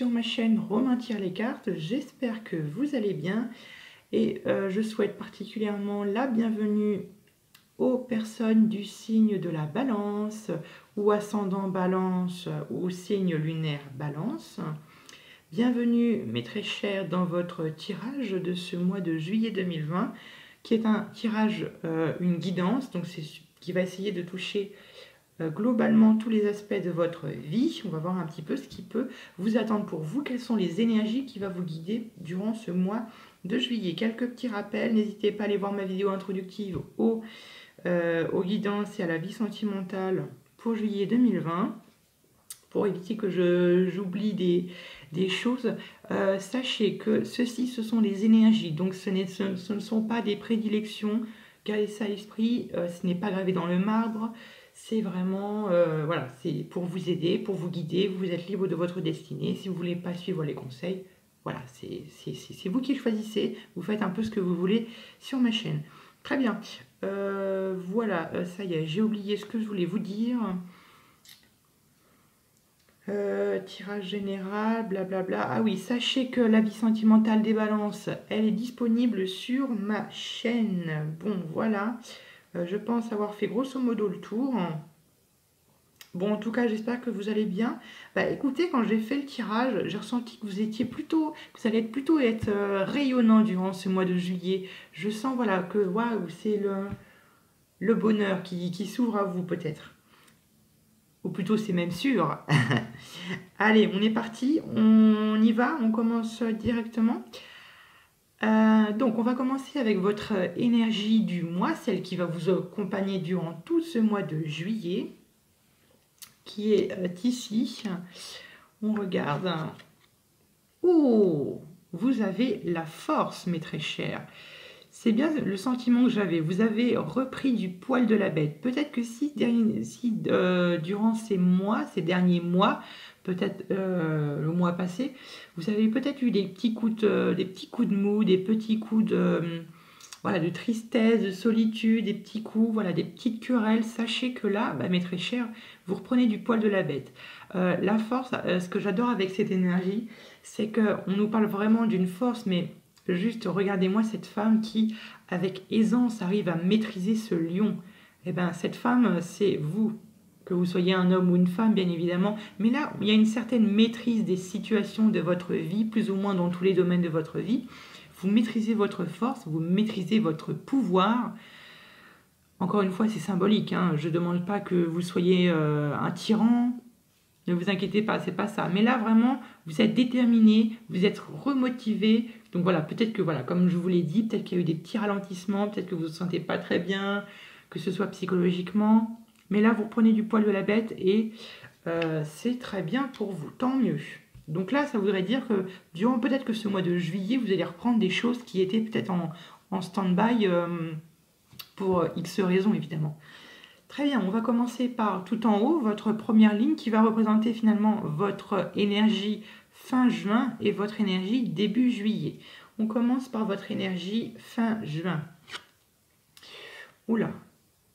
sur ma chaîne Romain tire les cartes. J'espère que vous allez bien et je souhaite particulièrement la bienvenue aux personnes du signe de la Balance ou ascendant Balance ou signe lunaire Balance. Bienvenue mes très chers dans votre tirage de ce mois de juillet 2020 qui est un tirage, une guidance, donc c'est qui va essayer de toucher globalement tous les aspects de votre vie. On va voir un petit peu ce qui peut vous attendre pour vous, quelles sont les énergies qui vont vous guider durant ce mois de juillet. Quelques petits rappels, n'hésitez pas à aller voir ma vidéo introductive aux guidances et à la vie sentimentale pour juillet 2020. Pour éviter que j'oublie des choses, sachez que ceci, ce sont des énergies, donc ce ne sont pas des prédilections, gardez ça à l'esprit, ce n'est pas gravé dans le marbre. C'est vraiment, voilà, c'est pour vous aider, pour vous guider. Vous êtes libre de votre destinée. Si vous ne voulez pas suivre les conseils, voilà, c'est vous qui choisissez. Vous faites un peu ce que vous voulez sur ma chaîne. Très bien. Voilà, ça y est, j'ai oublié ce que je voulais vous dire. Tirage général, blablabla. Ah oui, sachez que la vie sentimentale des balances, elle est disponible sur ma chaîne. Bon, voilà. Je pense avoir fait grosso modo le tour. Bon, en tout cas, j'espère que vous allez bien. Bah, écoutez, quand j'ai fait le tirage, j'ai ressenti que vous étiez plutôt, que ça allait plutôt être rayonnant durant ce mois de juillet. Je sens, voilà, que waouh, c'est le bonheur qui s'ouvre à vous peut-être. Ou plutôt, c'est même sûr. Allez, on est parti, on y va, on commence directement. Donc, on va commencer avec votre énergie du mois, celle qui va vous accompagner durant tout ce mois de juillet, qui est ici. On regarde. Oh, vous avez la force, mes très chers. C'est bien le sentiment que j'avais. Vous avez repris du poil de la bête. Peut-être que si durant ces mois, ces derniers mois, peut-être le mois passé, vous avez peut-être eu des petits coups de mou, des petits coups de, voilà, de tristesse, de solitude, des petits coups, voilà, des petites querelles. Sachez que là, bah, mes très chers, vous reprenez du poil de la bête. La force, ce que j'adore avec cette énergie, c'est qu'on nous parle vraiment d'une force, mais juste regardez-moi cette femme qui, avec aisance, arrive à maîtriser ce lion. Eh bien, cette femme, c'est vous. Que vous soyez un homme ou une femme, bien évidemment. Mais là, il y a une certaine maîtrise des situations de votre vie, plus ou moins dans tous les domaines de votre vie. Vous maîtrisez votre force, vous maîtrisez votre pouvoir. Encore une fois, c'est symbolique, hein. Je ne demande pas que vous soyez un tyran. Ne vous inquiétez pas, c'est pas ça. Mais là, vraiment, vous êtes déterminé, vous êtes remotivé. Donc voilà, peut-être que, voilà, comme je vous l'ai dit, peut-être qu'il y a eu des petits ralentissements, peut-être que vous ne vous sentez pas très bien, que ce soit psychologiquement. Mais là, vous prenez du poil de la bête et c'est très bien pour vous, tant mieux. Donc là, ça voudrait dire que durant peut-être que ce mois de juillet, vous allez reprendre des choses qui étaient peut-être en stand-by pour X raisons, évidemment. Très bien, on va commencer par tout en haut, votre première ligne qui va représenter finalement votre énergie fin juin et votre énergie début juillet. On commence par votre énergie fin juin. Oula,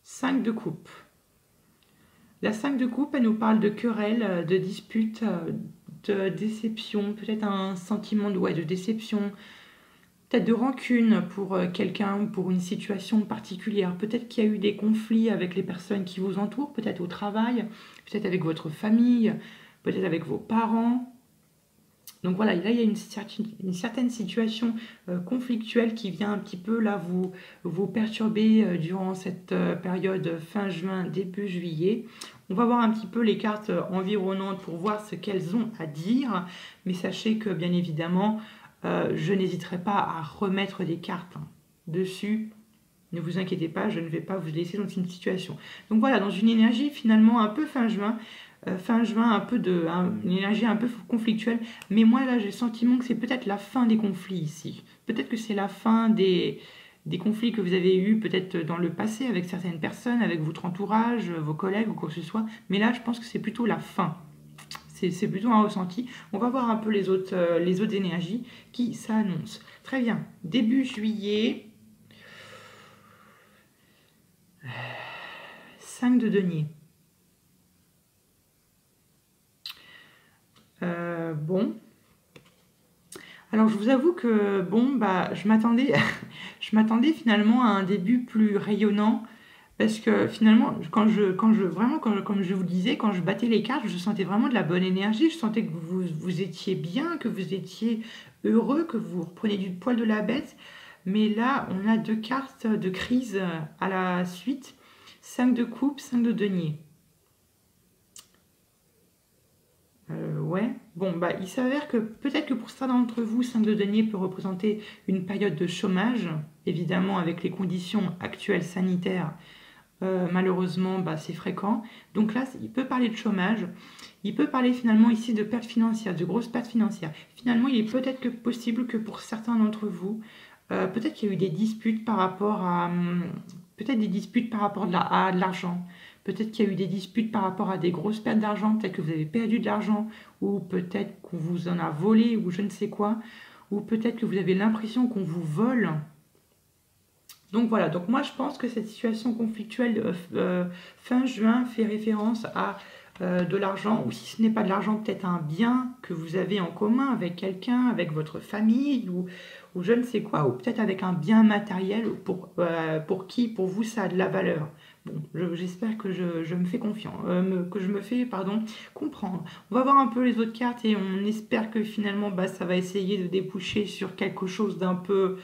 5 de coupe. La 5 de coupe, elle nous parle de querelles, de disputes, de déception, peut-être un sentiment de déception, peut-être de rancune pour quelqu'un ou pour une situation particulière. Peut-être qu'il y a eu des conflits avec les personnes qui vous entourent, peut-être au travail, peut-être avec votre famille, peut-être avec vos parents. Donc voilà, là il y a une certaine situation conflictuelle qui vient un petit peu là vous perturber durant cette période fin juin, début juillet. On va voir un petit peu les cartes environnantes pour voir ce qu'elles ont à dire. Mais sachez que bien évidemment, je n'hésiterai pas à remettre des cartes dessus. Ne vous inquiétez pas, je ne vais pas vous laisser dans une situation. Donc voilà, dans une énergie finalement un peu fin juin, un peu une énergie un peu conflictuelle. Mais moi là, j'ai le sentiment que c'est peut-être la fin des conflits ici. Peut-être que c'est la fin des conflits que vous avez eus peut-être dans le passé avec certaines personnes, avec votre entourage, vos collègues ou quoi que ce soit. Mais là, je pense que c'est plutôt la fin. C'est plutôt un ressenti. On va voir un peu les autres énergies qui s'annoncent. Très bien. Début juillet. 5 de denier. Bon. Alors, je vous avoue que, bon, bah, je m'attendais, je m'attendais finalement à un début plus rayonnant, parce que finalement, comme je vous le disais, quand je battais les cartes, je sentais vraiment de la bonne énergie, je sentais que vous étiez bien, que vous étiez heureux, que vous repreniez du poil de la bête. Mais là, on a deux cartes de crise à la suite, 5 de coupe, 5 de denier. Ouais. Bon, bah, il s'avère que peut-être que pour certains d'entre vous, 5 de denier peut représenter une période de chômage. Évidemment, avec les conditions actuelles sanitaires, malheureusement, bah, c'est fréquent. Donc là, il peut parler de chômage. Il peut parler finalement ici de pertes financières, de grosses pertes financières. Finalement, il est peut-être que possible que pour certains d'entre vous, peut-être qu'il y a eu des disputes par rapport à, peut-être des disputes par rapport à de l'argent. Peut-être qu'il y a eu des disputes par rapport à des grosses pertes d'argent. Peut-être que vous avez perdu de l'argent, ou peut-être qu'on vous en a volé, ou je ne sais quoi. Ou peut-être que vous avez l'impression qu'on vous vole. Donc voilà, donc moi je pense que cette situation conflictuelle fin juin fait référence à de l'argent, ou si ce n'est pas de l'argent, peut-être un bien que vous avez en commun avec quelqu'un, avec votre famille, ou je ne sais quoi, ou peut-être avec un bien matériel pour qui, pour vous, ça a de la valeur. Bon, j'espère que je me fais confiance, que je me fais, pardon, comprendre. On va voir un peu les autres cartes et on espère que finalement, bah, ça va essayer de déboucher sur quelque chose d'un peu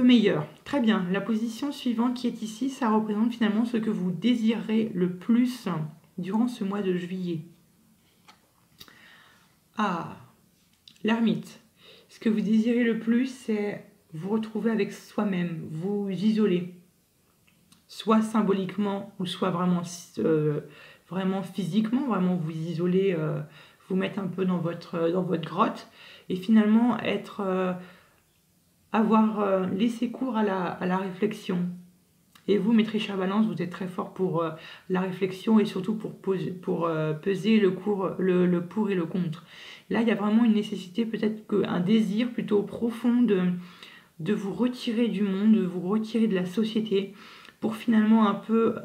meilleur. Très bien. La position suivante qui est ici, ça représente finalement ce que vous désirez le plus durant ce mois de juillet. Ah, l'ermite. Ce que vous désirez le plus, c'est vous retrouver avec soi-même, vous isoler, soit symboliquement ou soit vraiment physiquement, vraiment vous isoler, vous mettre un peu dans votre grotte et finalement avoir laissé cours à la réflexion. Et vous, maître Richard Balance, vous êtes très fort pour la réflexion et surtout pour peser le pour et le contre. Là, il y a vraiment une nécessité, peut-être un désir plutôt profond de vous retirer du monde, de vous retirer de la société, pour finalement un peu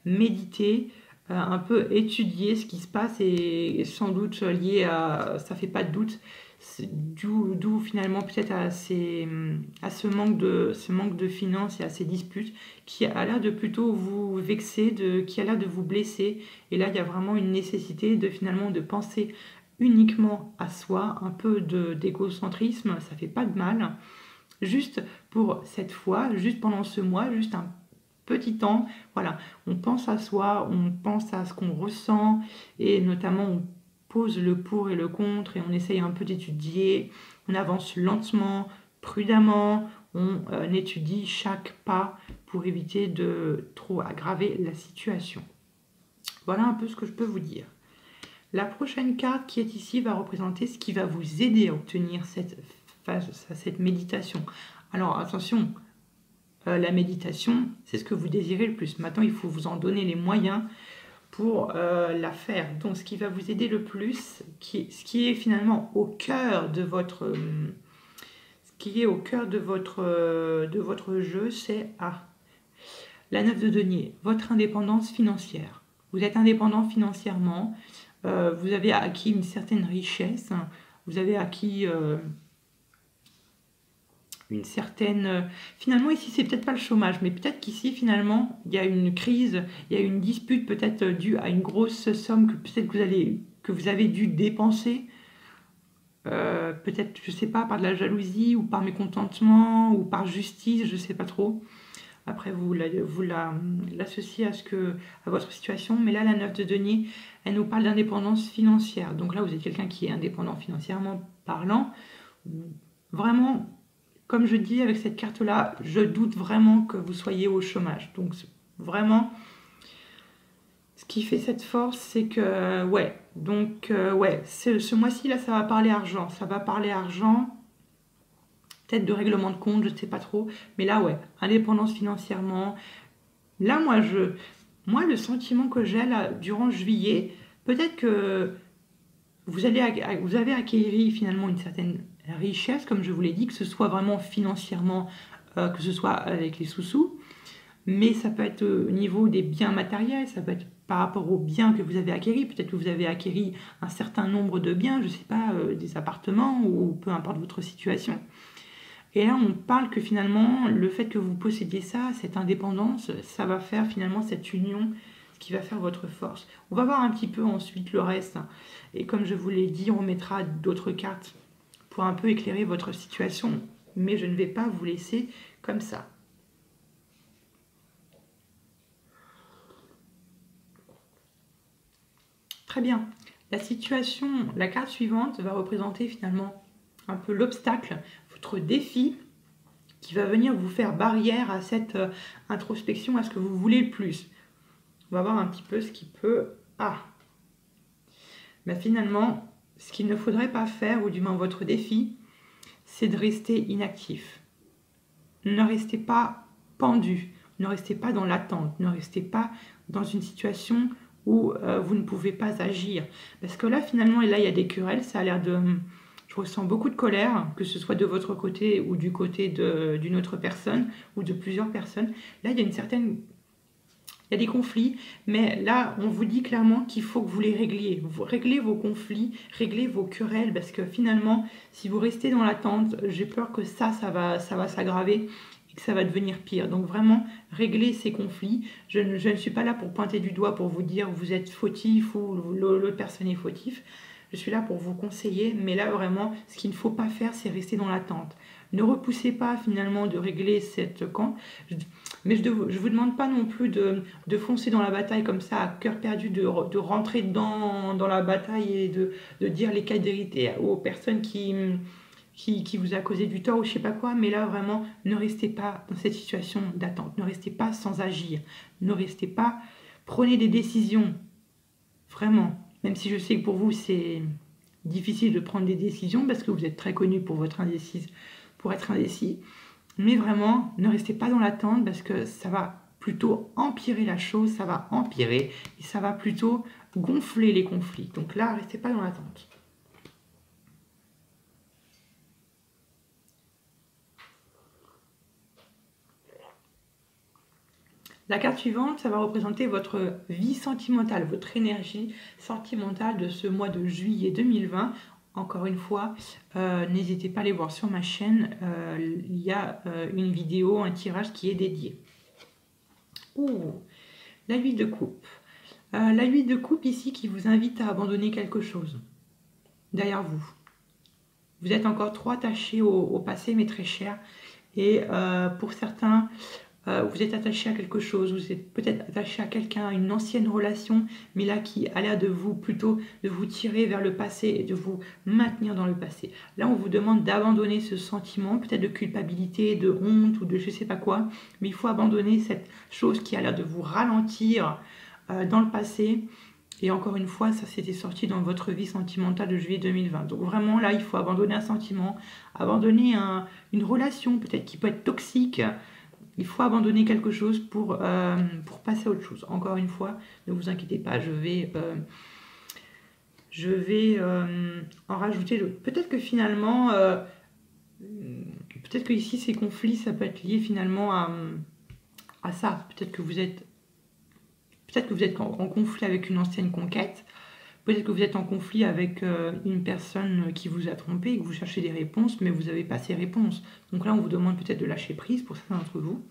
méditer, un peu étudier ce qui se passe et sans doute lié ça fait pas de doute, d'où finalement peut-être à ce manque de finances et à ces disputes qui a l'air de plutôt vous vexer, qui a l'air de vous blesser. Et là, il y a vraiment une nécessité finalement de penser uniquement à soi, un peu d'égocentrisme, ça fait pas de mal. Juste pour cette fois, juste pendant ce mois, juste un petit temps, voilà, on pense à soi, on pense à ce qu'on ressent et notamment on pose le pour et le contre et on essaye un peu d'étudier, on avance lentement, prudemment, on étudie chaque pas pour éviter de trop aggraver la situation. Voilà un peu ce que je peux vous dire. La prochaine carte qui est ici va représenter ce qui va vous aider à obtenir cette méditation. Alors attention, la méditation, c'est ce que vous désirez le plus. Maintenant, il faut vous en donner les moyens pour la faire. Donc, ce qui va vous aider le plus, ce qui est finalement au cœur de votre, de votre jeu, c'est la 9 de denier, votre indépendance financière. Vous êtes indépendant financièrement, vous avez acquis une certaine richesse, vous avez acquis une certaine... Finalement, ici, c'est peut-être pas le chômage, mais peut-être qu'ici, finalement, il y a une crise, il y a une dispute peut-être due à une grosse somme que peut-être que vous avez dû dépenser. Peut-être, je sais pas, par de la jalousie ou par mécontentement ou par justice, je sais pas trop. Après, vous l'associez à votre situation. Mais là, la 9 de denier, elle nous parle d'indépendance financière. Donc là, vous êtes quelqu'un qui est indépendant financièrement parlant. Vraiment, comme je dis avec cette carte-là, je doute vraiment que vous soyez au chômage. Donc vraiment, ce qui fait cette force, c'est que, ouais, donc, ouais, ce mois-ci, là, ça va parler argent. Ça va parler argent, peut-être de règlement de compte, je ne sais pas trop. Mais là, ouais, indépendance financièrement. Là, moi le sentiment que j'ai là, durant juillet, peut-être que vous avez acquéri finalement une certaine richesse, comme je vous l'ai dit, que ce soit vraiment financièrement, que ce soit avec les sous-sous, mais ça peut être au niveau des biens matériels, ça peut être par rapport aux biens que vous avez acquéris. Peut-être que vous avez acquéri un certain nombre de biens, je ne sais pas, des appartements ou peu importe votre situation. Et là, on parle que finalement, le fait que vous possédiez ça, cette indépendance, ça va faire finalement cette union, ce qui va faire votre force. On va voir un petit peu ensuite le reste. Et comme je vous l'ai dit, on mettra d'autres cartes pour un peu éclairer votre situation. Mais je ne vais pas vous laisser comme ça. Très bien. La situation, la carte suivante va représenter finalement un peu l'obstacle, votre défi qui va venir vous faire barrière à cette introspection, à ce que vous voulez le plus. On va voir un petit peu ce qui peut... Mais finalement, ce qu'il ne faudrait pas faire, ou du moins votre défi, c'est de rester inactif. Ne restez pas pendu, ne restez pas dans l'attente, ne restez pas dans une situation où vous ne pouvez pas agir. Parce que là, finalement, et là, il y a des querelles, ça a l'air de... Je ressens beaucoup de colère, que ce soit de votre côté ou du côté d'une autre personne ou de plusieurs personnes. Là, il y a une certaine... Il y a des conflits, mais là, on vous dit clairement qu'il faut que vous les régliez. Vous réglez vos conflits, réglez vos querelles, parce que finalement, si vous restez dans l'attente, j'ai peur que ça va s'aggraver et que ça va devenir pire. Donc vraiment, réglez ces conflits. Je ne suis pas là pour pointer du doigt, pour vous dire vous êtes fautif ou l'autre personne est fautif. Je suis là pour vous conseiller, mais là vraiment, ce qu'il ne faut pas faire, c'est rester dans l'attente. Ne repoussez pas finalement de régler cette camp. Mais je ne vous demande pas non plus de foncer dans la bataille comme ça, à cœur perdu, de rentrer dans la bataille et de dire les cas de vérité aux personnes qui vous a causé du tort ou je sais pas quoi. Mais là, vraiment, ne restez pas dans cette situation d'attente. Ne restez pas sans agir. Ne restez pas... Prenez des décisions. Vraiment. Même si je sais que pour vous, c'est difficile de prendre des décisions parce que vous êtes très connu pour être indécis. Mais vraiment, ne restez pas dans l'attente parce que ça va plutôt empirer la chose, ça va empirer et ça va plutôt gonfler les conflits. Donc là, restez pas dans l'attente. La carte suivante, ça va représenter votre vie sentimentale, votre énergie sentimentale de ce mois de juillet 2020. Encore une fois, n'hésitez pas à aller voir sur ma chaîne, il y a une vidéo, un tirage qui est dédié. La 8 de coupe. La 8 de coupe ici qui vous invite à abandonner quelque chose derrière vous. Vous êtes encore trop attaché au passé, mais très cher. Et pour certains... vous êtes attaché à quelque chose, vous êtes peut-être attaché à quelqu'un, à une ancienne relation, mais là qui a l'air de vous plutôt de vous tirer vers le passé et de vous maintenir dans le passé. Là, on vous demande d'abandonner ce sentiment, peut-être de culpabilité, de honte ou de je sais pas quoi, mais il faut abandonner cette chose qui a l'air de vous ralentir dans le passé. Et encore une fois, ça s'était sorti dans votre vie sentimentale de juillet 2020. Donc vraiment, là, il faut abandonner un sentiment, abandonner une relation peut-être qui peut être toxique. Il faut abandonner quelque chose pour passer à autre chose. Encore une fois, ne vous inquiétez pas, je vais en rajouter d'autres. Peut-être que finalement, peut-être que ici, ces conflits, ça peut être lié finalement à ça. Peut-être que vous êtes en conflit avec une ancienne conquête. Peut-être que vous êtes en conflit avec une personne qui vous a trompé et que vous cherchez des réponses, mais vous n'avez pas ces réponses. Donc là, on vous demande peut-être de lâcher prise pour certains d'entre vous.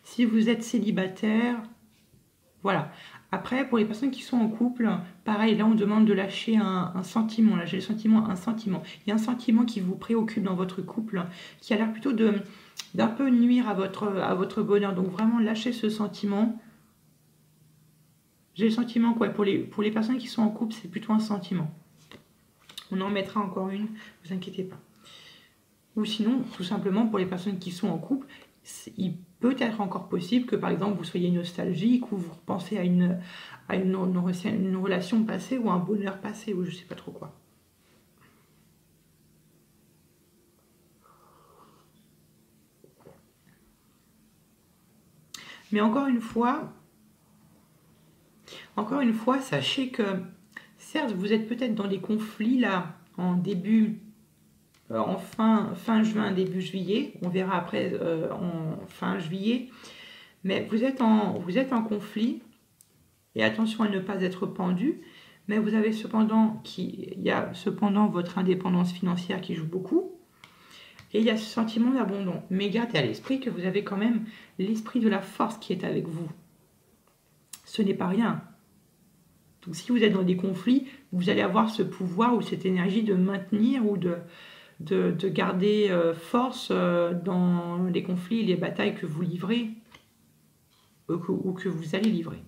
Si vous êtes célibataire, voilà. Après, pour les personnes qui sont en couple, pareil, là, on demande de lâcher un sentiment. Là, j'ai le sentiment, un sentiment. Il y a un sentiment qui vous préoccupe dans votre couple, qui a l'air plutôt d'un peu nuire à votre bonheur. Donc vraiment, lâchez ce sentiment. J'ai le sentiment quoi, pour les personnes qui sont en couple, c'est plutôt un sentiment. On en mettra encore une, ne vous inquiétez pas. Ou sinon, tout simplement, pour les personnes qui sont en couple, il peut être encore possible que, par exemple, vous soyez nostalgique ou vous repensez à une relation passée ou un bonheur passé ou je ne sais pas trop quoi. Mais encore une fois, sachez que, certes, vous êtes peut-être dans des conflits là, en fin juin, début juillet. On verra après en fin juillet. Mais vous êtes en conflit Et attention à ne pas être pendu. Mais vous avez cependant, il y a cependant votre indépendance financière qui joue beaucoup. Et il y a ce sentiment d'abandon. Mais gardez à l'esprit que vous avez quand même l'esprit de la force qui est avec vous. Ce n'est pas rien. Donc si vous êtes dans des conflits, vous allez avoir ce pouvoir ou cette énergie de maintenir ou de garder force dans les conflits et les batailles que vous livrez ou que vous allez livrer.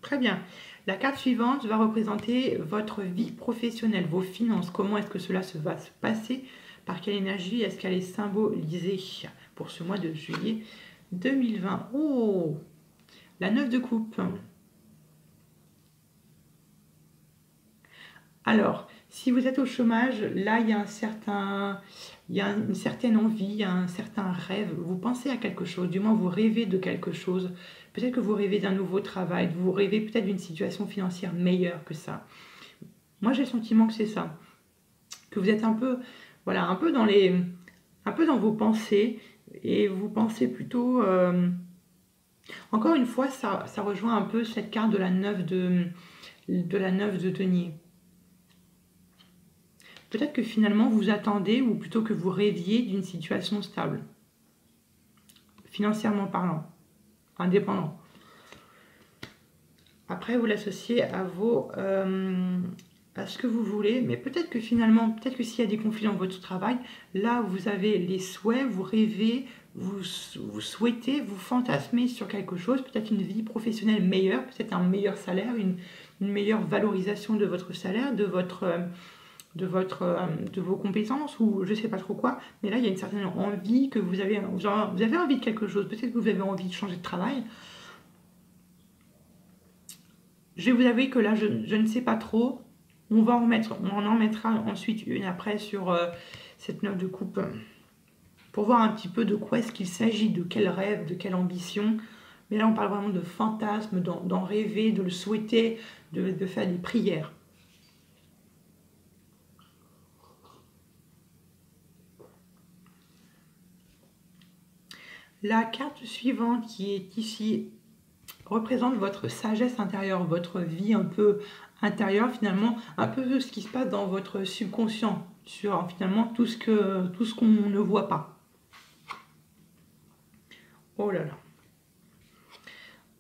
Très bien. La carte suivante va représenter votre vie professionnelle, vos finances. Comment est-ce que cela va se passer? Par quelle énergie est-ce qu'elle est symbolisée pour ce mois de juillet 2020? Oh, la 9 de coupe. Alors, si vous êtes au chômage, là, il y a une certaine envie, il y a un certain rêve. Vous pensez à quelque chose, du moins vous rêvez de quelque chose. Peut-être que vous rêvez d'un nouveau travail, vous rêvez peut-être d'une situation financière meilleure que ça. Moi, j'ai le sentiment que c'est ça. Que vous êtes un peu, voilà, un peu dans vos pensées et vous pensez plutôt. Encore une fois, ça rejoint un peu cette carte de la 9 de denier. Peut-être que finalement vous attendez, ou plutôt que vous rêviez d'une situation stable, financièrement parlant, indépendant. Après, vous l'associez à à ce que vous voulez, mais peut-être que finalement, peut-être que s'il y a des conflits dans votre travail, là vous avez les souhaits, vous rêvez, vous souhaitez, vous fantasmez sur quelque chose, peut-être une vie professionnelle meilleure, peut-être un meilleur salaire, une meilleure valorisation de votre salaire, de vos compétences ou je sais pas trop quoi, mais là il y a une certaine envie que vous avez envie de quelque chose, peut-être que vous avez envie de changer de travail. Je vais vous avouer que là je ne sais pas trop, on en mettra ensuite une après sur cette 9 de coupe pour voir un petit peu de quoi est-ce qu'il s'agit, de quel rêve, de quelle ambition, mais là on parle vraiment de fantasme, d'en rêver, de le souhaiter, de faire des prières. La carte suivante qui est ici représente votre sagesse intérieure, votre vie un peu intérieure finalement, un peu ce qui se passe dans votre subconscient, sur finalement tout ce qu'on ne voit pas. Oh là là.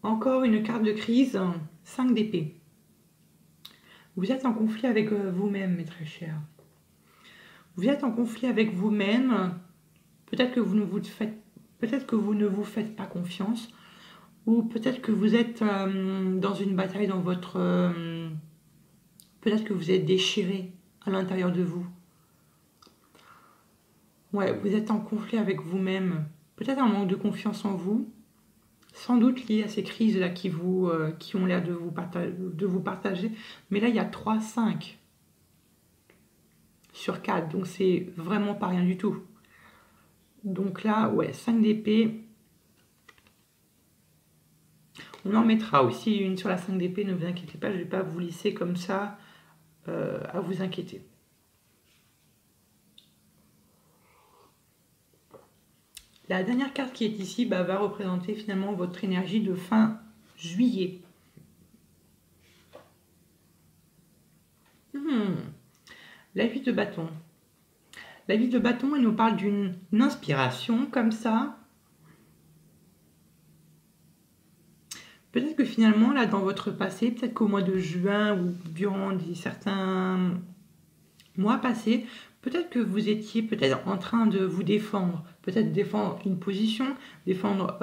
Encore une carte de crise, 5 d'épée. Vous êtes en conflit avec vous-même, mes très chers. Vous êtes en conflit avec vous-même. Peut-être que vous ne vous faites pas confiance. Ou peut-être que vous êtes dans une bataille dans votre... peut-être que vous êtes déchiré à l'intérieur de vous. Ouais, vous êtes en conflit avec vous-même. Peut-être un manque de confiance en vous. Sans doute lié à ces crises-là qui ont l'air de vous partager. Mais là, il y a 3-5 sur 4. Donc, c'est vraiment pas rien du tout. Donc là, ouais, 5 d'épée. On en mettra aussi une sur la 5 d'épée, ne vous inquiétez pas, je ne vais pas vous laisser comme ça à vous inquiéter. La dernière carte qui est ici va représenter finalement votre énergie de fin juillet. La 8 de bâton. La 8 de bâton, elle nous parle d'une inspiration comme ça. Peut-être que finalement, là, dans votre passé, peut-être qu'au mois de juin ou durant certains mois passés, peut-être que vous étiez peut-être en train de vous défendre, peut-être défendre une position, défendre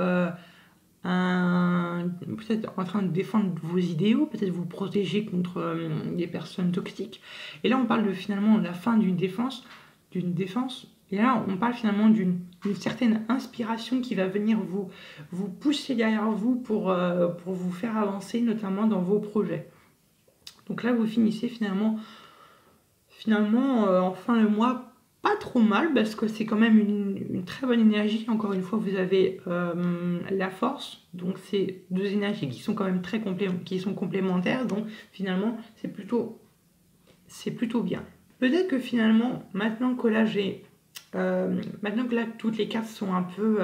peut-être en train de défendre vos idéaux, peut-être vous protéger contre des personnes toxiques. Et là, on parle de finalement la fin d'une défense. Et là, on parle finalement d'une certaine inspiration qui va venir vous pousser derrière vous pour vous faire avancer, notamment dans vos projets. Donc là, vous finissez finalement en fin de mois pas trop mal, parce que c'est quand même une très bonne énergie. Encore une fois, vous avez la force, donc c'est deux énergies qui sont quand même qui sont complémentaires, donc finalement, c'est plutôt bien. Peut-être que finalement, maintenant que là, toutes les cartes sont un peu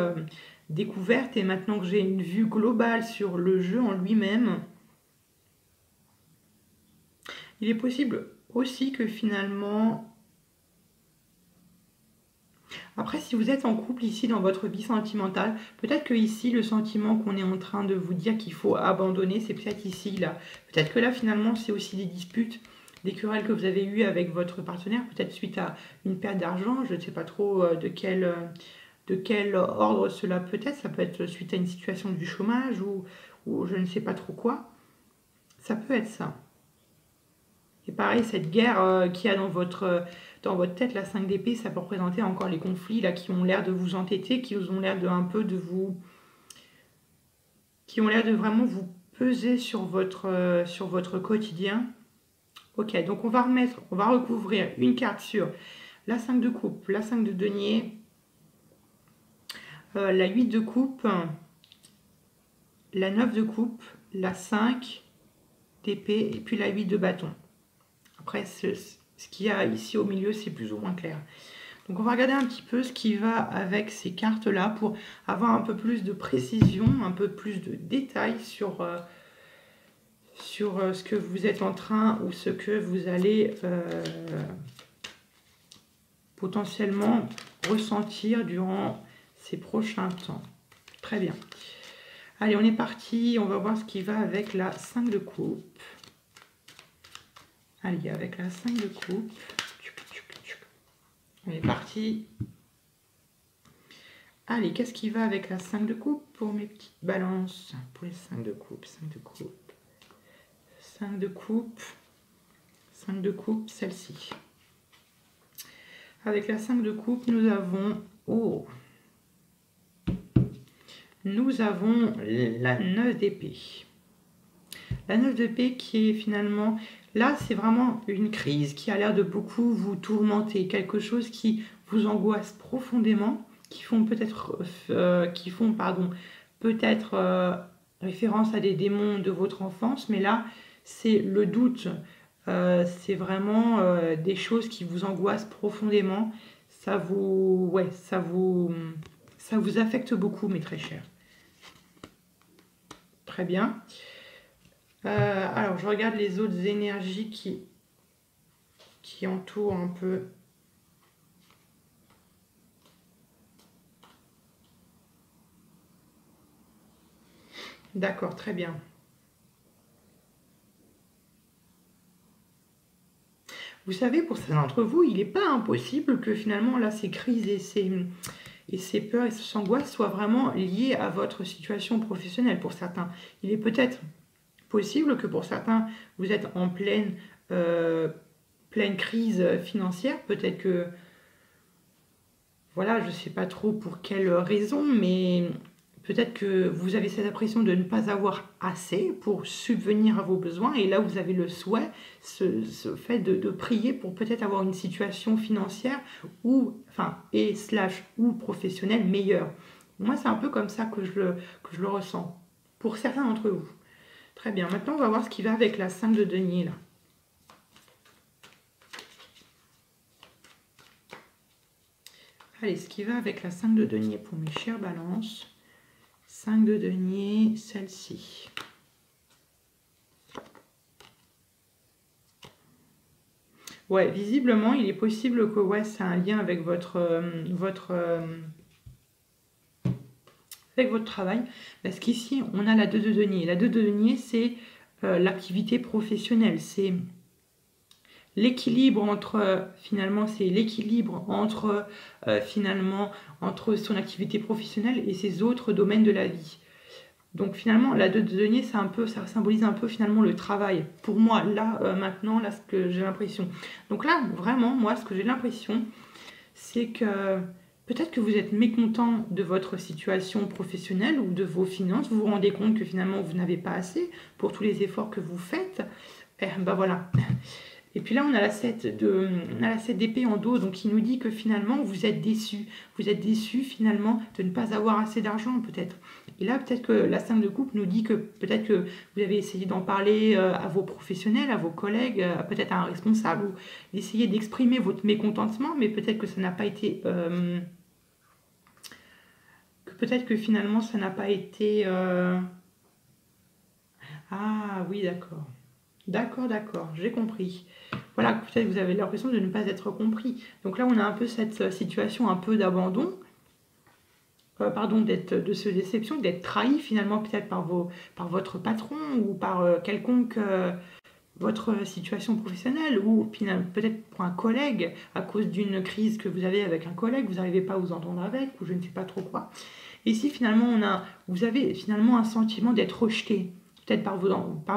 découvertes, et maintenant que j'ai une vue globale sur le jeu en lui-même, Il est possible aussi que finalement... Après, si vous êtes en couple ici dans votre vie sentimentale, peut-être que ici, le sentiment qu'on est en train de vous dire qu'il faut abandonner, c'est peut-être ici, là. Peut-être que là, finalement, c'est aussi des disputes, des querelles que vous avez eues avec votre partenaire, peut-être suite à une perte d'argent. Je ne sais pas trop de quel ordre cela peut être. Ça peut être suite à une situation du chômage ou je ne sais pas trop quoi. Ça peut être ça. Et pareil, cette guerre qu'il y a dans votre tête, la 5 d'épée, ça peut représenter encore les conflits là, qui ont l'air de vous entêter, qui ont l'air de un peu de vous... qui ont l'air de vraiment vous peser sur votre quotidien. Ok, donc on va recouvrir une carte sur la 5 de coupe, la 5 de denier, la 8 de coupe, la 9 de coupe, la 5 d'épée et puis la 8 de bâton. Après, ce qu'il y a ici au milieu, c'est plus ou moins clair. Donc on va regarder un petit peu ce qui va avec ces cartes-là pour avoir un peu plus de précision, un peu plus de détails sur ce que vous êtes en train ou ce que vous allez potentiellement ressentir durant ces prochains temps. Très bien. Allez, on est parti. On va voir ce qui va avec la 5 de coupe. Allez, avec la 5 de coupe. On est parti. Allez, qu'est-ce qui va avec la 5 de coupe pour mes petites balances? Pour les 5 de coupe, 5 de coupe. 5 de coupe. 5 de coupe, celle-ci. Avec la 5 de coupe, nous avons... Oh! Nous avons la 9 d'épée. La 9 d'épée qui est finalement... Là, c'est vraiment une crise qui a l'air de beaucoup vous tourmenter. Quelque chose qui vous angoisse profondément, qui font peut-être référence à des démons de votre enfance. Mais là, c'est le doute. C'est vraiment des choses qui vous angoissent profondément. Ça vous affecte beaucoup, mes très chers. Très bien. Alors, je regarde les autres énergies qui entourent un peu. D'accord, très bien. Vous savez, pour certains d'entre vous, il n'est pas impossible que finalement, là, ces crises et ces peurs et ces angoisses soient vraiment liées à votre situation professionnelle. Pour certains, il est peut-être possible que pour certains, vous êtes en pleine crise financière. Peut-être que, voilà, je ne sais pas trop pour quelle raison, mais peut-être que vous avez cette impression de ne pas avoir assez pour subvenir à vos besoins. Et là, vous avez le souhait, ce fait de prier pour peut-être avoir une situation financière ou professionnelle meilleure. Moi, c'est un peu comme ça que je le ressens. Pour certains d'entre vous. Très bien. Maintenant, on va voir ce qui va avec la 5 de denier, là. Allez, ce qui va avec la 5 de denier pour mes chères balances. 5 de denier, celle-ci. Ouais, visiblement, il est possible que c'est un lien avec votre travail. Parce qu'ici, on a la 2 de denier. La 2 de denier, c'est l'activité professionnelle. C'est l'équilibre entre, entre son activité professionnelle et ses autres domaines de la vie. Donc finalement, la 2 de denier, ça symbolise un peu finalement le travail. Pour moi, là, maintenant, là, ce que j'ai l'impression. Donc là, vraiment, moi, ce que j'ai l'impression, c'est que peut-être que vous êtes mécontent de votre situation professionnelle ou de vos finances. Vous vous rendez compte que finalement, vous n'avez pas assez pour tous les efforts que vous faites. Ben voilà. Et puis là, on a la 7 d'épée en dos, donc qui nous dit que finalement, vous êtes déçu. Vous êtes déçu finalement de ne pas avoir assez d'argent peut-être. Et là, peut-être que la 5 de coupe nous dit que peut-être que vous avez essayé d'en parler à vos professionnels, à vos collègues, peut-être à un responsable, ou d'essayer d'exprimer votre mécontentement, mais peut-être que ça n'a pas été... peut-être que finalement, ça n'a pas été... Ah oui, d'accord. D'accord, d'accord, j'ai compris. Voilà, peut-être que vous avez l'impression de ne pas être compris. Donc là, on a un peu cette situation un peu d'abandon, pardon, de ce déception, d'être trahi finalement peut-être par votre patron ou par quelconque votre situation professionnelle ou peut-être pour un collègue à cause d'une crise que vous avez avec un collègue, vous n'arrivez pas à vous entendre avec ou je ne sais pas trop quoi. Et si finalement vous avez finalement un sentiment d'être rejeté, peut-être par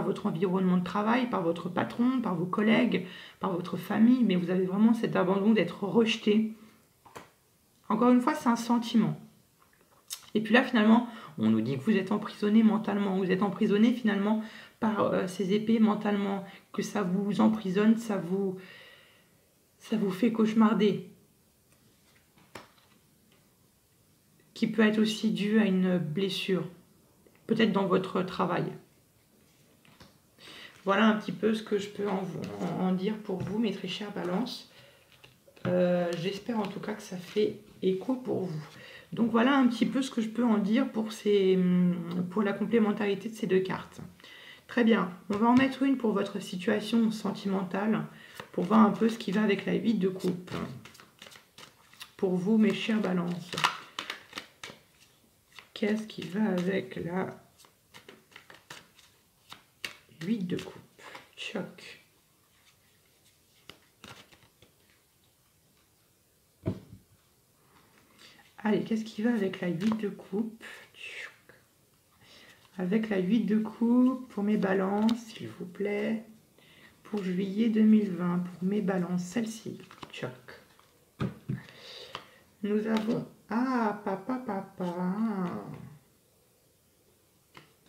votre environnement de travail, par votre patron, par vos collègues, par votre famille, mais vous avez vraiment cet abandon d'être rejeté. Encore une fois, c'est un sentiment. Et puis là, finalement, on nous dit que vous êtes emprisonné mentalement, vous êtes emprisonné finalement par ces épées mentalement, que ça vous emprisonne, ça vous fait cauchemarder, qui peut être aussi dû à une blessure, peut-être dans votre travail. Voilà un petit peu ce que je peux en dire pour vous, mes très chères balances. J'espère en tout cas que ça fait écho pour vous. Donc voilà un petit peu ce que je peux en dire pour la complémentarité de ces deux cartes. Très bien, on va en mettre une pour votre situation sentimentale, pour voir un peu ce qui va avec la 8 de coupe. Pour vous, mes chères balances. Qu'est-ce qui va avec la 8 de coupe? Choc. Allez, qu'est-ce qui va avec la 8 de coupe? Avec la 8 de coupe pour mes balances, s'il vous plaît. Pour juillet 2020, pour mes balances, celle-ci. Choc. Nous avons... Ah, papa.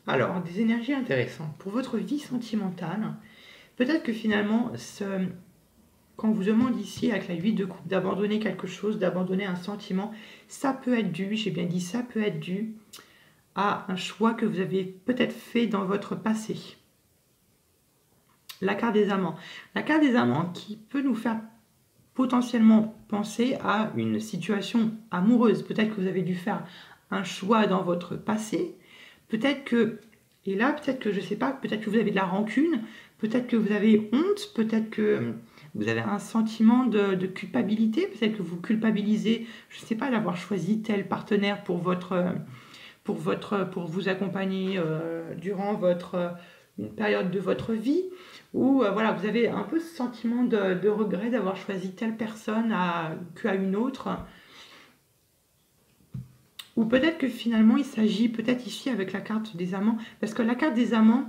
Alors, des énergies intéressantes. Pour votre vie sentimentale, peut-être que finalement, quand on vous demande ici, avec la 8 de coupe, d'abandonner quelque chose, d'abandonner un sentiment, ça peut être dû, j'ai bien dit, ça peut être dû à un choix que vous avez peut-être fait dans votre passé. La carte des amants. La carte des amants qui peut nous faire potentiellement penser à une situation amoureuse. Peut-être que vous avez dû faire un choix dans votre passé. Peut-être que, et là, peut-être que, je ne sais pas, peut-être que vous avez de la rancune, peut-être que vous avez honte, peut-être que vous avez un sentiment de culpabilité, peut-être que vous culpabilisez, je ne sais pas, d'avoir choisi tel partenaire pour vous accompagner durant une période de votre vie, ou voilà, vous avez un peu ce sentiment de regret d'avoir choisi telle personne qu'à une autre. Ou peut-être que finalement il s'agit, peut-être ici avec la carte des amants, parce que la carte des amants,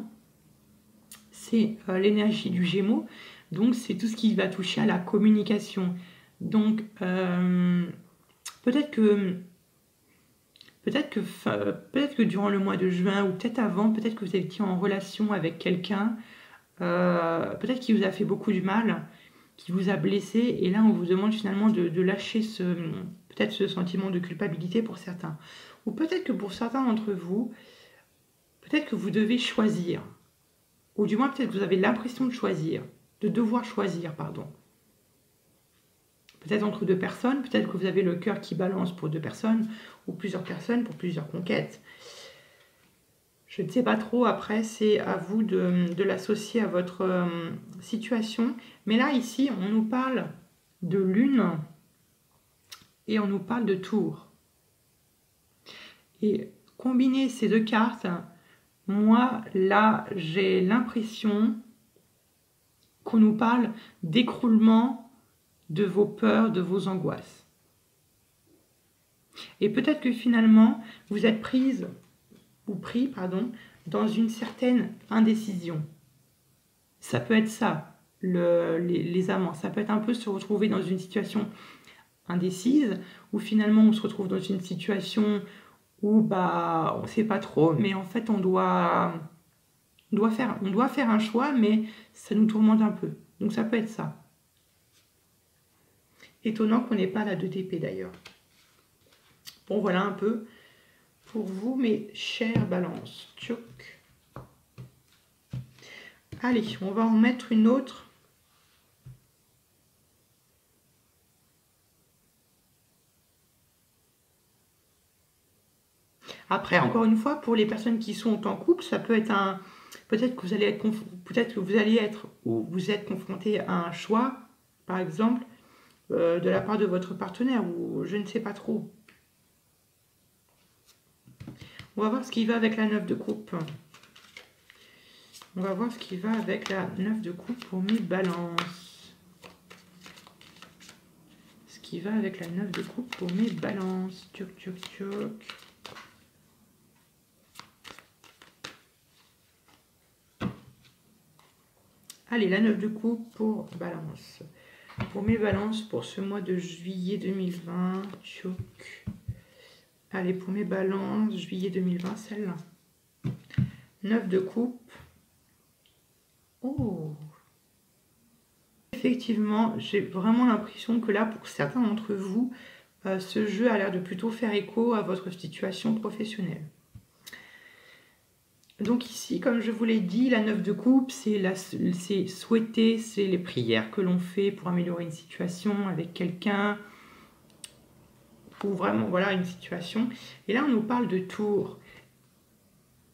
c'est l'énergie du Gémeaux, donc c'est tout ce qui va toucher à la communication. Donc peut-être que durant le mois de juin, ou peut-être avant, peut-être que vous étiez en relation avec quelqu'un, peut-être qu'il vous a fait beaucoup du mal, qui vous a blessé, et là on vous demande finalement de lâcher peut-être ce sentiment de culpabilité pour certains. Ou peut-être que pour certains d'entre vous, peut-être que vous devez choisir, ou du moins peut-être que vous avez l'impression de choisir, de devoir choisir, pardon. Peut-être entre deux personnes, peut-être que vous avez le cœur qui balance pour deux personnes, ou plusieurs personnes pour plusieurs conquêtes. Je ne sais pas trop, après c'est à vous de l'associer à votre situation. Mais là, ici, on nous parle de lune et on nous parle de tour. Et combiner ces deux cartes, moi, là, j'ai l'impression qu'on nous parle d'écroulement de vos peurs, de vos angoisses. Et peut-être que finalement, vous êtes pris, dans une certaine indécision. Ça peut être ça, les amants. Ça peut être un peu se retrouver dans une situation indécise, où finalement on se retrouve dans une situation où on ne sait pas trop, mais en fait on doit faire un choix, mais ça nous tourmente un peu. Donc ça peut être ça. Étonnant qu'on n'ait pas la 2 d'épée d'ailleurs. Bon, voilà un peu pour vous, mes chères balances. Tchouk. Allez, on va en mettre une autre. Après, encore une fois, pour les personnes qui sont en couple, ça peut être Peut-être que vous allez être, peut-être que vous allez être ou vous êtes confronté à un choix, par exemple, de la part de votre partenaire, ou je ne sais pas trop. On va voir ce qui va avec la 9 de coupe. On va voir ce qui va avec la 9 de coupe pour mes balances. Ce qui va avec la 9 de coupe pour mes balances. Tchoc, tchoc, tchoc. Allez, la 9 de coupe pour balance. Pour mes balances, pour ce mois de juillet 2020. Tchoc. Allez, pour mes balances, juillet 2020, celle-là. 9 de coupe. Oh! Effectivement, j'ai vraiment l'impression que là, pour certains d'entre vous, ce jeu a l'air de plutôt faire écho à votre situation professionnelle. Donc ici, comme je vous l'ai dit, la 9 de coupe, c'est souhaiter, c'est les prières que l'on fait pour améliorer une situation avec quelqu'un, ou vraiment, voilà, une situation. Et là, on nous parle de tour.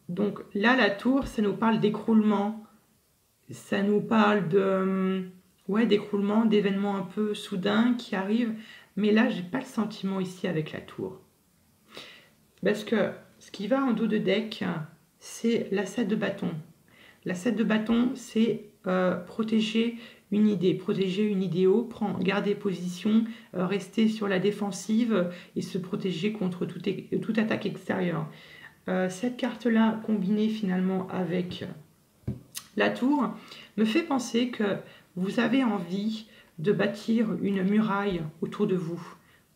Donc là, la tour, ça nous parle d'écroulement, ça nous parle de... ouais, d'écroulement, d'événements un peu soudains qui arrivent. Mais là, j'ai pas le sentiment ici avec la tour. Parce que ce qui va en dos de deck, c'est la 7 de bâton. La 7 de bâton, c'est protéger une idée, protéger une idéo, garder position, rester sur la défensive et se protéger contre toute attaque extérieure. Cette carte-là, combinée finalement avec la tour, me fait penser que vous avez envie de bâtir une muraille autour de vous.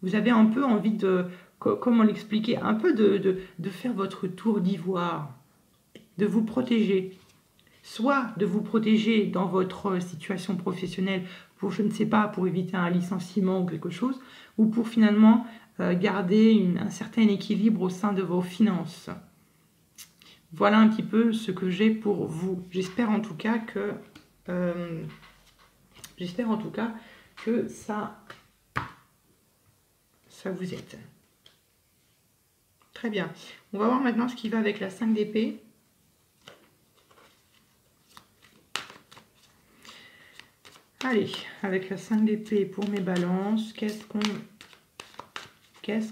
Vous avez un peu envie de, comment l'expliquer, un peu de faire votre tour d'ivoire, de vous protéger. Soit de vous protéger dans votre situation professionnelle pour, je ne sais pas, pour éviter un licenciement ou quelque chose, ou pour finalement garder un certain équilibre au sein de vos finances. Voilà un petit peu ce que j'ai pour vous. J'espère en tout cas que ça vous aide. Très bien. On va voir maintenant ce qui va avec la 5 d'épée. Allez, avec la 5 d'épée pour mes balances, qu'est-ce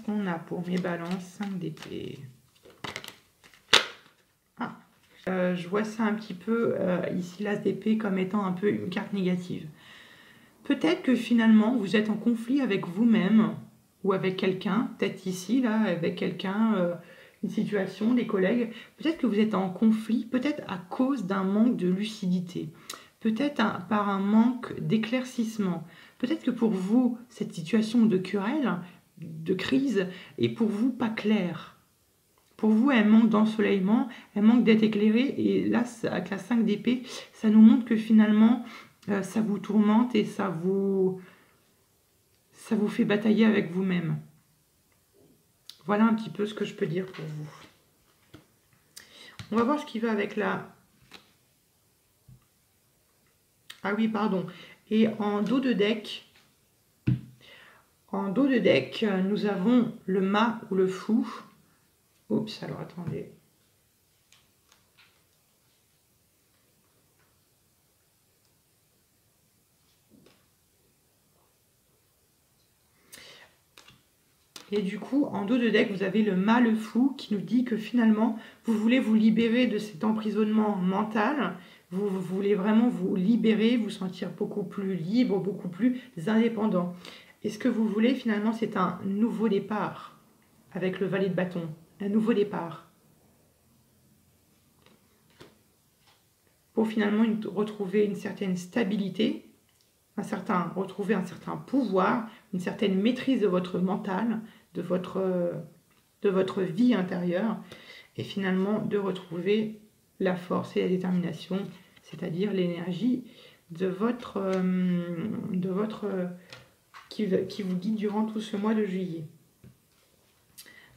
qu'on a pour mes balances 5 d'épée? Ah, je vois ça un petit peu, ici, l'as d'épée, comme étant un peu une carte négative. Peut-être que finalement, vous êtes en conflit avec vous-même ou avec quelqu'un, peut-être ici, là, avec quelqu'un, une situation, des collègues. Peut-être que vous êtes en conflit, peut-être à cause d'un manque de lucidité. Peut-être par un manque d'éclaircissement. Peut-être que pour vous, cette situation de querelle, de crise, est pour vous pas claire. Pour vous, elle manque d'ensoleillement, elle manque d'être éclairée. Et là, avec la 5 d'épée, ça nous montre que finalement, ça vous tourmente et ça vous fait batailler avec vous-même. Voilà un petit peu ce que je peux dire pour vous. On va voir ce qui va avec la... Ah oui, pardon. Et en dos de deck, nous avons le mât ou le fou. Oups, alors attendez. Et du coup, en dos de deck, vous avez le mât, le fou, qui nous dit que finalement, vous voulez vous libérer de cet emprisonnement mental. Vous voulez vraiment vous libérer, vous sentir beaucoup plus libre, beaucoup plus indépendant. Et ce que vous voulez, finalement, c'est un nouveau départ avec le valet de bâton. Un nouveau départ. Pour finalement retrouver une certaine stabilité, retrouver un certain pouvoir, une certaine maîtrise de votre mental, de votre vie intérieure, et finalement de retrouver la force et la détermination, c'est-à-dire l'énergie qui vous guide durant tout ce mois de juillet.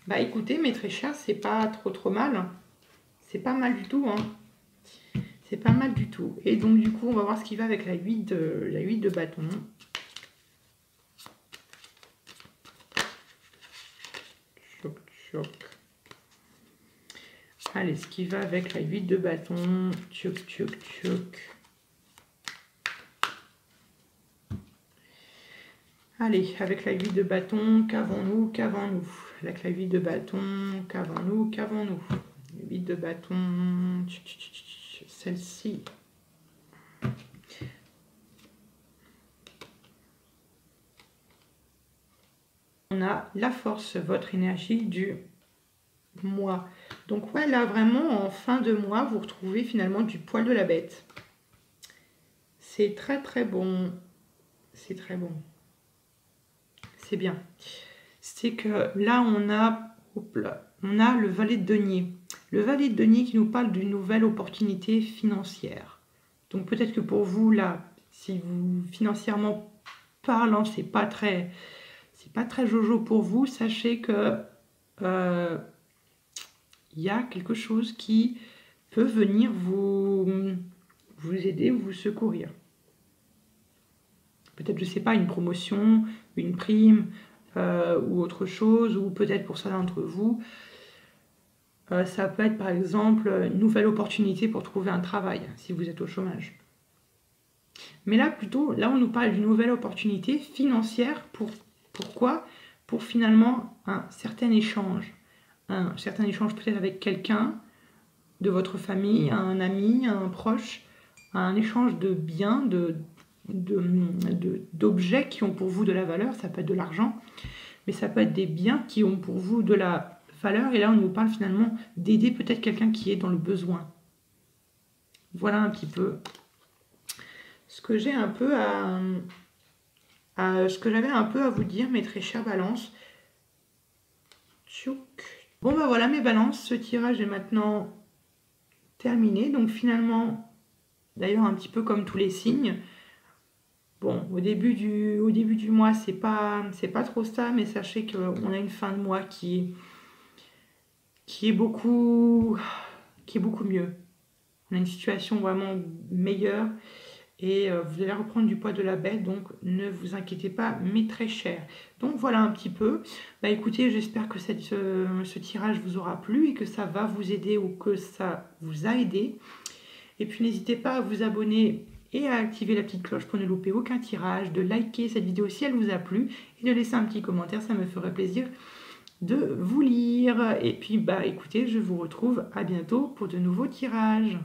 Bah écoutez, mes très chers, c'est pas trop mal. C'est pas mal du tout, hein. C'est pas mal du tout. Et donc du coup, on va voir ce qui va avec la 8 de bâton. Choc, choc. Allez, ce qui va avec la 8 de bâton. Tchouk, tchouk, tchouk. Allez, avec la 8 de bâton, qu'avons-nous, qu'avons-nous? Avec la 8 de bâton, qu'avons-nous, qu'avons-nous? 8 de bâton, celle-ci. On a la force, votre énergie du mois. Donc ouais, là vraiment en fin de mois, vous retrouvez finalement du poil de la bête. C'est très très bon. C'est très bon. C'est bien. C'est que là on a, hop là, on a le valet de denier. Le valet de denier qui nous parle d'une nouvelle opportunité financière. Donc peut-être que pour vous là, si vous financièrement parlant, c'est pas très jojo pour vous, sachez que y a quelque chose qui peut venir vous aider, vous secourir. Peut-être, je sais pas, une promotion, une prime ou autre chose, ou peut-être pour certains d'entre vous, ça peut être par exemple une nouvelle opportunité pour trouver un travail si vous êtes au chômage. Mais là, plutôt, là on nous parle d'une nouvelle opportunité financière. Pourquoi? Pour finalement un certain échange. Un certain échange peut-être avec quelqu'un de votre famille, un ami, un proche, un échange de biens, d'objets qui ont pour vous de la valeur. Ça peut être de l'argent, mais ça peut être des biens qui ont pour vous de la valeur. Et là, on nous parle finalement d'aider peut-être quelqu'un qui est dans le besoin. Voilà un petit peu ce que j'ai un peu ce que j'avais un peu à vous dire, mes très chères balances. Tchouk. Bon bah voilà mes balances, ce tirage est maintenant terminé. Donc finalement, d'ailleurs un petit peu comme tous les signes, bon au début du mois c'est pas trop ça, mais sachez qu'on a une fin de mois qui est beaucoup mieux. On a une situation vraiment meilleure et vous allez reprendre du poids de la bête, donc ne vous inquiétez pas, mais très cher. Donc voilà un petit peu. Bah écoutez, j'espère que ce tirage vous aura plu et que ça va vous aider ou que ça vous a aidé. Et puis n'hésitez pas à vous abonner et à activer la petite cloche pour ne louper aucun tirage, de liker cette vidéo si elle vous a plu et de laisser un petit commentaire, ça me ferait plaisir de vous lire. Et puis bah écoutez, je vous retrouve à bientôt pour de nouveaux tirages.